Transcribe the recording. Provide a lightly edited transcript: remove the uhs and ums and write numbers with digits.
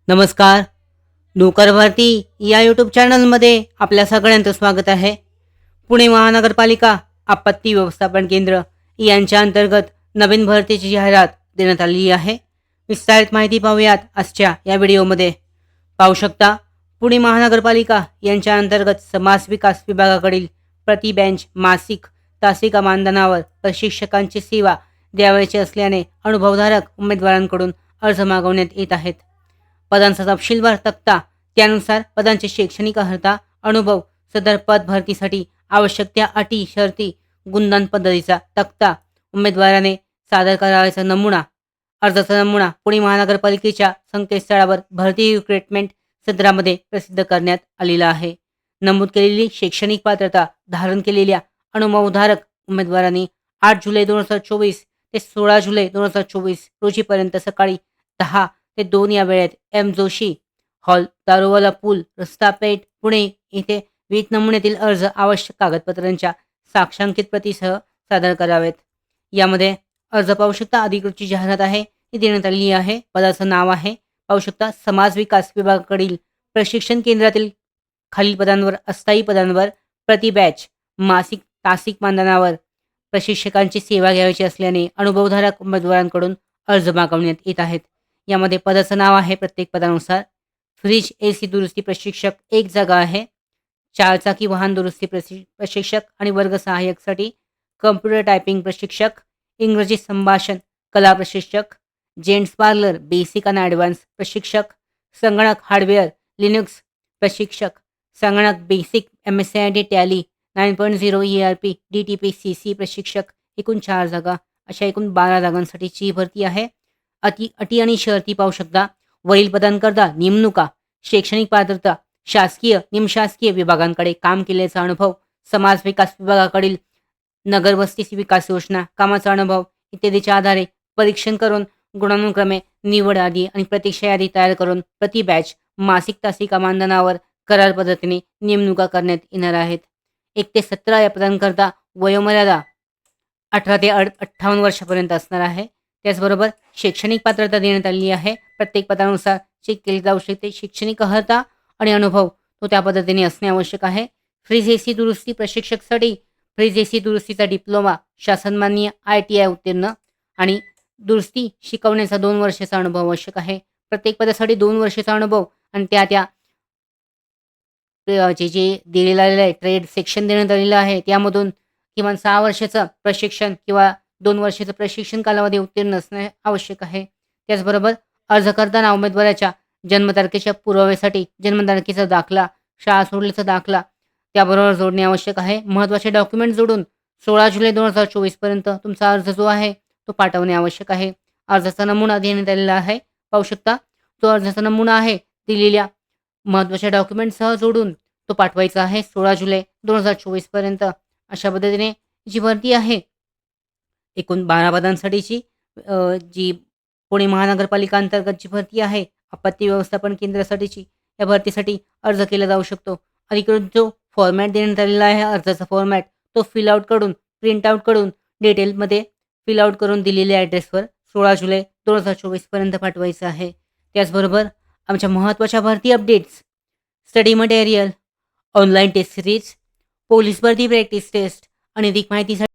नमस्कार. नोकर भरती या यूट्यूब चॅनलमध्ये आपल्या सगळ्यांचं स्वागत आहे. पुणे महानगरपालिका आपत्ती व्यवस्थापन केंद्र यांच्या अंतर्गत नवीन भरतीची जाहिरात देण्यात आली आहे. विस्तारित माहिती पाहूयात आजच्या या व्हिडिओमध्ये. पाहू शकता, पुणे महानगरपालिका यांच्या अंतर्गत समाज विकास विभागाकडील प्रति बँच मासिक तासिका मानधनावर प्रशिक्षकांची सेवा द्यावयाची असल्याने अनुभवधारक उमेदवारांकडून अर्ज मागवण्यात येत आहेत. पदांचा तपशीलवार तक्ता, त्यानुसार पदांचे शैक्षणिक अर्हता, अनुभव, सदर पद भरतीसाठी आवश्यक त्या अटी शर्ती, गुणदान पद्धतीचा तक्ता, उमेदवाराने सादर करावयाचा नमुना. अर्जाचा नमुना पुणे महानगरपालिकेच्या संकेतस्थळावर भरती रिक्रुटमेंट सदरामध्ये प्रसिद्ध करण्यात आलेला आहे. नमूद केलेली शैक्षणिक पात्रता धारण केलेल्या अनुभवधारक उमेदवारांनी 8 जुलै 2024 ते 16 जुलै 2024 रोजीपर्यंत सकाळी 10 ते 2 या वेळेत जोशी हॉल, दारोवाला पूल, रस्ता पेठ, पुणे येथे विहित नमुन्यातील अर्ज आवश्यक कागदपत्रांच्या साक्षांकित प्रतीसह सादर करावेत. यामध्ये अर्ज पाहू शकता, अधिकृतची जाहिरात आहे ती देण्यात आलेली आहे. पदाचं नाव आहे पाहू शकता, समाज विकास विभागाकडील प्रशिक्षण केंद्रातील खालील पदांवर अस्थायी पदांवर प्रति बॅच मासिक तासिक मानधनावर प्रशिक्षकांची सेवा घ्यायची असल्याने अनुभवधारक उमेदवारांकडून अर्ज मागवण्यात येत आहेत. यामध्ये पदाचं नाव आहे प्रत्येक पदानुसार. फ्रीज AC दुरुस्ती प्रशिक्षक 1 जागा आहे. 4 चाकी वाहन दुरुस्ती प्रशिक्षक आणि वर्ग सहाय्यकसाठी कम्प्युटर टायपिंग प्रशिक्षक, इंग्रजी संभाषण कला प्रशिक्षक, जेंट्स पार्लर बेसिक आणि ॲडव्हान्स प्रशिक्षक, संगणक हार्डवेअर लिनक्स प्रशिक्षक, संगणक basic MSCID tally 9.0 ERP DTP CC प्रशिक्षक. एकूण 4 जागा, अशा एकूण 12 जागांसाठीची भरती आहे. अटी आणि शर्ती पाहू शकता. वरील पदांकरता नेमणुका, शैक्षणिक पात्रता, शासकीय निमशासकीय विभागांकडे काम केल्याचा अनुभव, समाज विकास विभागाकडील नगरवस्ती विकास योजना कामाचा अनुभव इत्यादीच्या आधारे परीक्षण करून गुणानुक्रमे निवड यादी आणि प्रतीक्षा यादी तयार करून प्रति बॅच मासिक तासिका मानधनावर करार पद्धतीने नेमणुका करण्यात येणार आहेत. 1 ते 17 या पदांकरता वयोमर्यादा 18 ते 58 वर्षापर्यंत असणार आहे. त्याचबरोबर शैक्षणिक पात्रता देण्यात आलेली आहे. प्रत्येक पदानुसार चेक केली जाऊ शकते. शैक्षणिक अर्हता आणि अनुभव तो त्या पद्धतीने असणे आवश्यक आहे. फ्रीज AC दुरुस्ती प्रशिक्षकसाठी फ्रीज AC दुरुस्तीचा डिप्लोमा, शासनमान्य ITI उत्तीर्ण आणि दुरुस्ती शिकवण्याचा 2 वर्षाचा अनुभव आवश्यक आहे. प्रत्येक पदासाठी 2 वर्षाचा अनुभव आणि त्या जे दिलेलं आहे ट्रेड सेक्शन देण्यात आलेलं आहे त्यामधून किमान 6 वर्षाचं प्रशिक्षण किंवा 2 वर्षाचं प्रशिक्षण कालावधी उत्तीर्ण असणे आवश्यक आहे. त्याचबरोबर अर्ज करताना उमेदवाराच्या जन्मतारखेच्या पुराव्यासाठी जन्मतारखेचा दाखला, शाळा सोडल्याचा दाखला त्याबरोबर जोडणे आवश्यक आहे. महत्त्वाचे डॉक्युमेंट जोडून 16 जुलै 2024 पर्यंत तुमचा अर्ज जो आहे तो पाठवणे आवश्यक आहे. अर्जाचा नमुना देण्यात आलेला आहे पाहू शकता. तो अर्जाचा नमुना आहे दिलेल्या महत्त्वाच्या डॉक्युमेंटसह जोडून तो पाठवायचा आहे 16 जुलै 2024 पर्यंत. अशा पद्धतीने जी भरती आहे एकूण 12 पदांसाठीची जी पुणे महानगरपालिका अंतर्गत जी भरती आहे आपत्ती व्यवस्थापन केंद्रासाठीची, या भरतीसाठी अर्ज केला जाऊ शकतो. अधिकृत जो फॉर्मॅट देण्यात आलेला आहे अर्जाचा फॉर्मॅट तो प्रिंट आउट करून डिटेलमध्ये फिल आउट करून दिलेल्या ॲड्रेसवर 16 जुलै 2024 पर्यंत पाठवायचं आहे. त्याचबरोबर आमच्या महत्त्वाच्या भरती updates, study material, online test series, police भरती प्रॅक्टिस टेस्ट आणि अधिक माहितीसाठी